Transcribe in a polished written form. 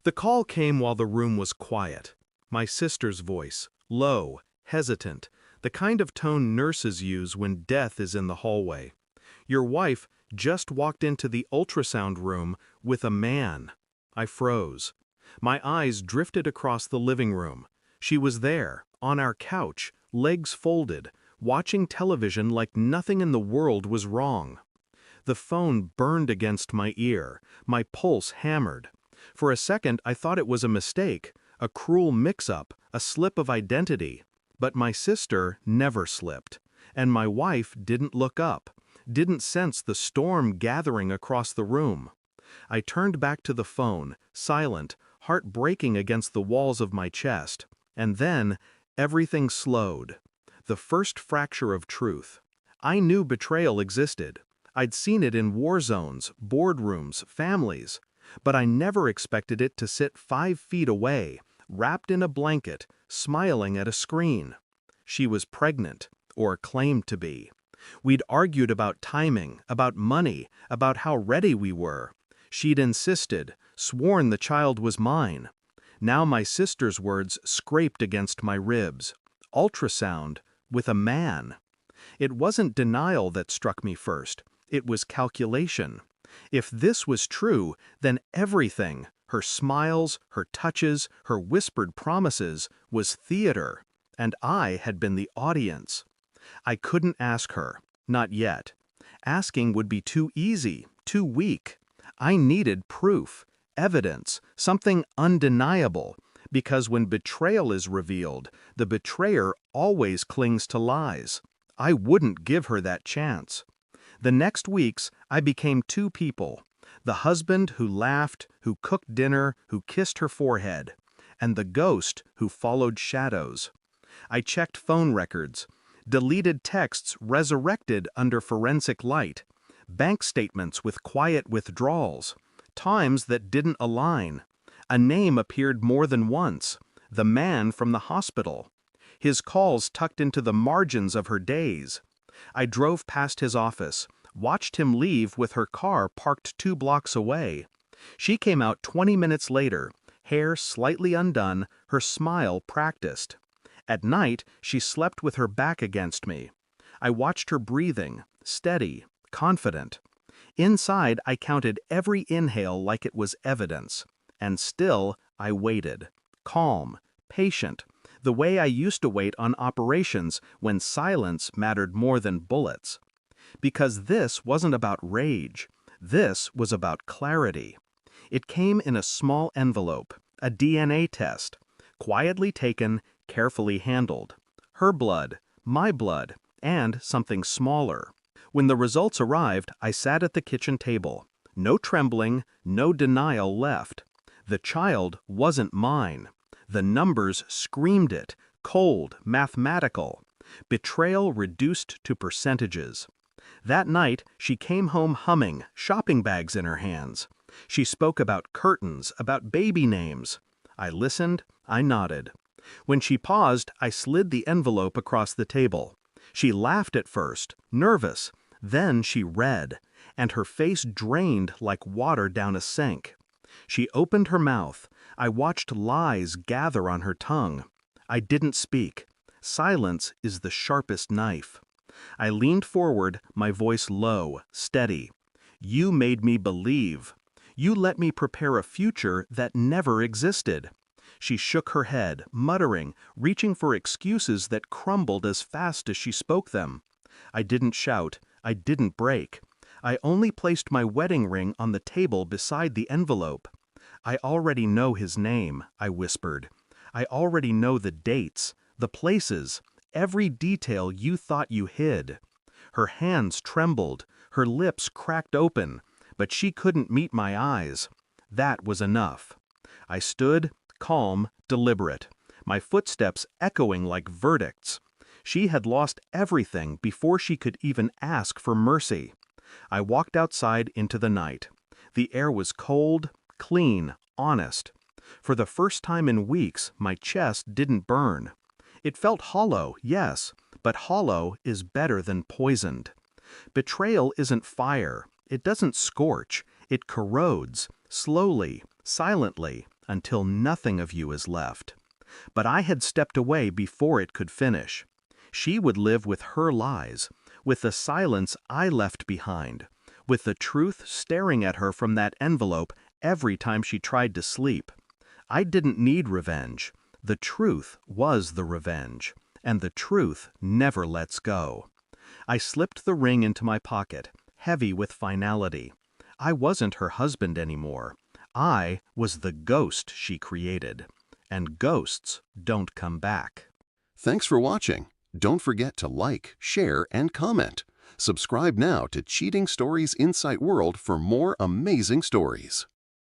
The call came while the room was quiet. My sister's voice, low, hesitant, the kind of tone nurses use when death is in the hallway. Your wife just walked into the ultrasound room with a man. I froze. My eyes drifted across the living room. She was there, on our couch, legs folded, watching television like nothing in the world was wrong. The phone burned against my ear, my pulse hammered. For a second I thought it was a mistake, a cruel mix-up, a slip of identity. But my sister never slipped, and my wife didn't look up, didn't sense the storm gathering across the room. I turned back to the phone, silent, heart breaking against the walls of my chest. And then, everything slowed. The first fracture of truth. I knew betrayal existed. I'd seen it in war zones, boardrooms, families. But I never expected it to sit 5 feet away, wrapped in a blanket, smiling at a screen. She was pregnant, or claimed to be. We'd argued about timing, about money, about how ready we were. She'd insisted, sworn the child was mine. Now my sister's words scraped against my ribs. Ultrasound, with a man. It wasn't denial that struck me first. It was calculation. If this was true, then everything, her smiles, her touches, her whispered promises, was theater, and I had been the audience. I couldn't ask her, not yet. Asking would be too easy, too weak. I needed proof, evidence, something undeniable, because when betrayal is revealed, the betrayer always clings to lies. I wouldn't give her that chance. The next weeks, I became 2 people. The husband who laughed, who cooked dinner, who kissed her forehead, and the ghost who followed shadows. I checked phone records, deleted texts resurrected under forensic light, bank statements with quiet withdrawals, times that didn't align. A name appeared more than once, the man from the hospital. His calls tucked into the margins of her days. I drove past his office, watched him leave with her car parked 2 blocks away. She came out 20 minutes later, hair slightly undone, her smile practiced. At night, she slept with her back against me. I watched her breathing, steady, confident. Inside, I counted every inhale like it was evidence. And still, I waited, calm, patient, the way I used to wait on operations when silence mattered more than bullets. Because this wasn't about rage. This was about clarity. It came in a small envelope, a DNA test, quietly taken, carefully handled. Her blood, my blood, and something smaller. When the results arrived, I sat at the kitchen table. No trembling, no denial left. The child wasn't mine. The numbers screamed it, cold, mathematical. Betrayal reduced to percentages. That night, she came home humming, shopping bags in her hands. She spoke about curtains, about baby names. I listened, I nodded. When she paused, I slid the envelope across the table. She laughed at first, nervous. Then she read, and her face drained like water down a sink. She opened her mouth. I watched lies gather on her tongue. I didn't speak. Silence is the sharpest knife. I leaned forward, my voice low, steady. You made me believe. You let me prepare a future that never existed. She shook her head, muttering, reaching for excuses that crumbled as fast as she spoke them. I didn't shout. I didn't break. I only placed my wedding ring on the table beside the envelope. I already know his name, I whispered. I already know the dates, the places, every detail you thought you hid. Her hands trembled, her lips cracked open, but she couldn't meet my eyes. That was enough. I stood, calm, deliberate, my footsteps echoing like verdicts. She had lost everything before she could even ask for mercy. I walked outside into the night. The air was cold, clean, honest. For the first time in weeks, my chest didn't burn. It felt hollow, yes, but hollow is better than poisoned. Betrayal isn't fire. It doesn't scorch. It corrodes, slowly, silently, until nothing of you is left. But I had stepped away before it could finish. She would live with her lies, with the silence I left behind, with the truth staring at her from that envelope every time she tried to sleep. I didn't need revenge. The truth was the revenge, and the truth never lets go. I slipped the ring into my pocket, heavy with finality. I wasn't her husband anymore. I was the ghost she created. And ghosts don't come back. Thanks for watching. Don't forget to like, share, and comment. Subscribe now to Cheating Stories Insight World for more amazing stories.